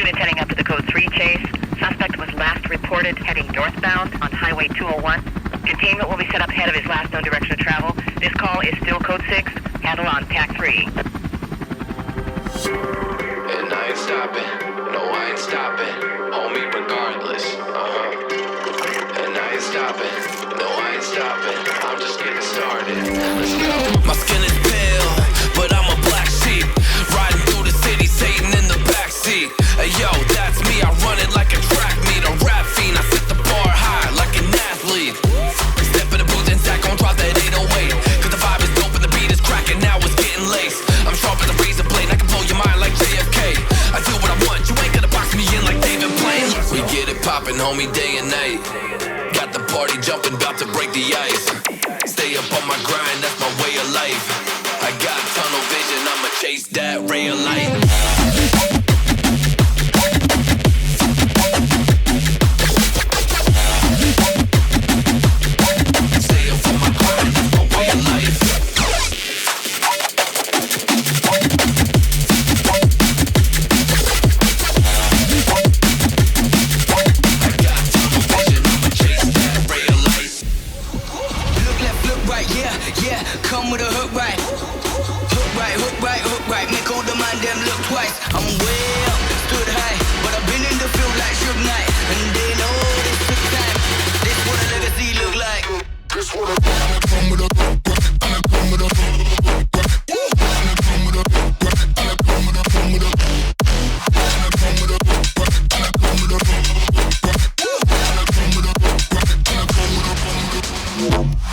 Units heading up to the code 3 chase. Suspect was last reported heading northbound on Highway 201. Containment will be set up ahead of his last known direction of travel. This call is still code 6. Handle on TAC 3. And I ain't stopping. No, I ain't stopping. Homie, regardless. And I ain't stopping. No, I ain't stopping. I'm just getting started. Let's go. My skin is pale, but I'm a black sheep. Riding through the city, Satan in the backseat. Hey, yo, that's me. I run it like a track meet. A rap fiend. I set the bar high like an athlete. Step in the booth and Zach gon' drop that 808. Cause the vibe is dope and the beat is cracking. Now it's getting laced. I'm sharp as a razor blade. I can blow your mind like JFK. I do what I want. You ain't gonna box me in like David Blaine. We get it poppin', homie, day and night. Got the party jumping, about to break the ice. Stay up on my grind, that's my way of life. I got tunnel vision, I'ma chase that ray of light. Stay up on my grind, that's my way of life. Come with a hook right. Hook right, hook right, hook right. Make all the mind them look twice. I'm way up, stood high, but I've been in the field like Suge Knight. And they know this took time. This what a legacy look like. This what a come with a hook right. And I come with a hook right. And I come with a hook right. And I come with a come with a and I come with a hook right. And I come with a hook right. And I come with a hook right. And I come with a come with a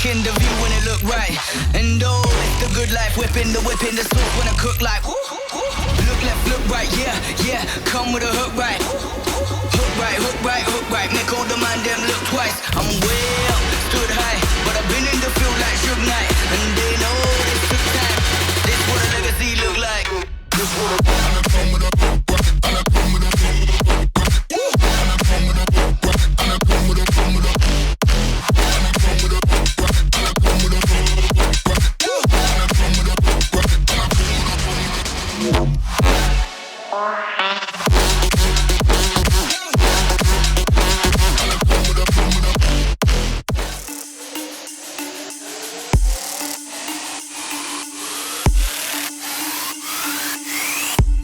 in the view when it look right. And oh, it's the good life. Whipping the sauce when I cook like look left, look right, yeah, yeah. Come with a hook right. Hook right, hook right, hook right. Make all the mind them look twice. I'm way up, stood high, but I've been in the field like Suge Knight. And they know this took time. This what a legacy look like. This what a and I come with a hook right. And I come with a hook right. And I come with a hook right. And I come with a come with a and I come with a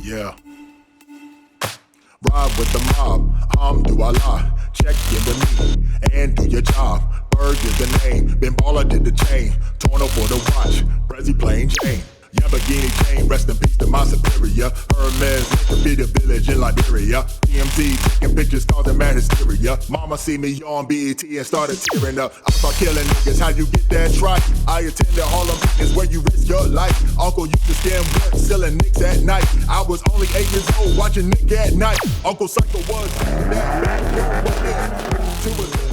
yeah. Ride with the mob, do I lie? Check in with me and do your job. Berg is the name, Ben Baller did the chain. Torno for the watch, Prezi plain Jane. Lamborghini chain, rest in peace to my superior. Hermes, Wikipedia village in Liberia. TMZ taking pictures, causing mad hysteria. Mama see me on BET and started tearing up. I start killing niggas, how you get that right? I attended Harlem is where you risk your life. Uncle used to scam work, selling nicks at night. I was only 8 years old, watching Nick at night. Uncle Psycho was that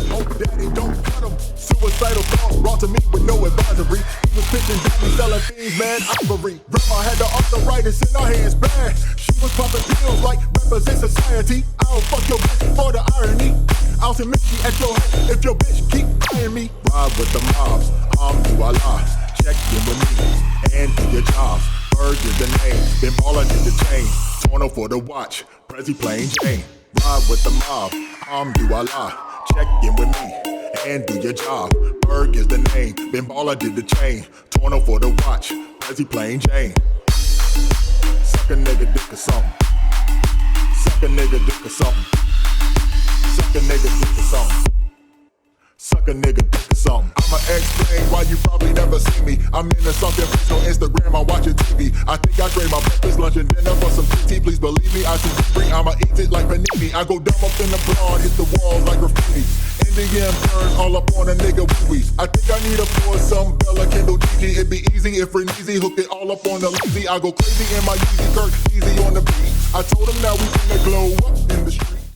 hope daddy don't cut him. Suicidal thoughts brought to me with no advisory. He was pitching daddy, selling things, man, ivory. Grandma had the arthritis in her hands bad. She was popping pills like rappers in society. I'll fuck your bitch for the irony. I'll submit she at your head if your bitch keep eyeing me. Ride with the mobs, do I lie? Check in with me and do your jobs. Berg is the name, Ben Baller did the chain. Torno for the watch, Prezi plain Jane. Ride with the mob, do I lie? Check in with me and do your job. Berg is the name, Ben Baller did the chain. Torno for the watch, Prezi plain Jane. Suck a nigga dick or something. Suck a nigga dick or something. Suck a nigga dick or something. Suck a nigga dick or something. I'ma explain why you probably never see me. I'm in a something on Instagram, I'm watching TV. I think I trade my breakfast, lunch, and dinner for some TT. Please believe me, I see free. I'ma eat it like panini. I go dumb up in the blonde, hit the walls like graffiti. Indian burn all up on a nigga wee-wee. I think I need a pour some Bella Kendall GG. It'd be easy if Reneezy hook it all up on the Leezy. I go crazy in my Yeezy Kirk, easy on the beat. I told him now we finna glow up in the street.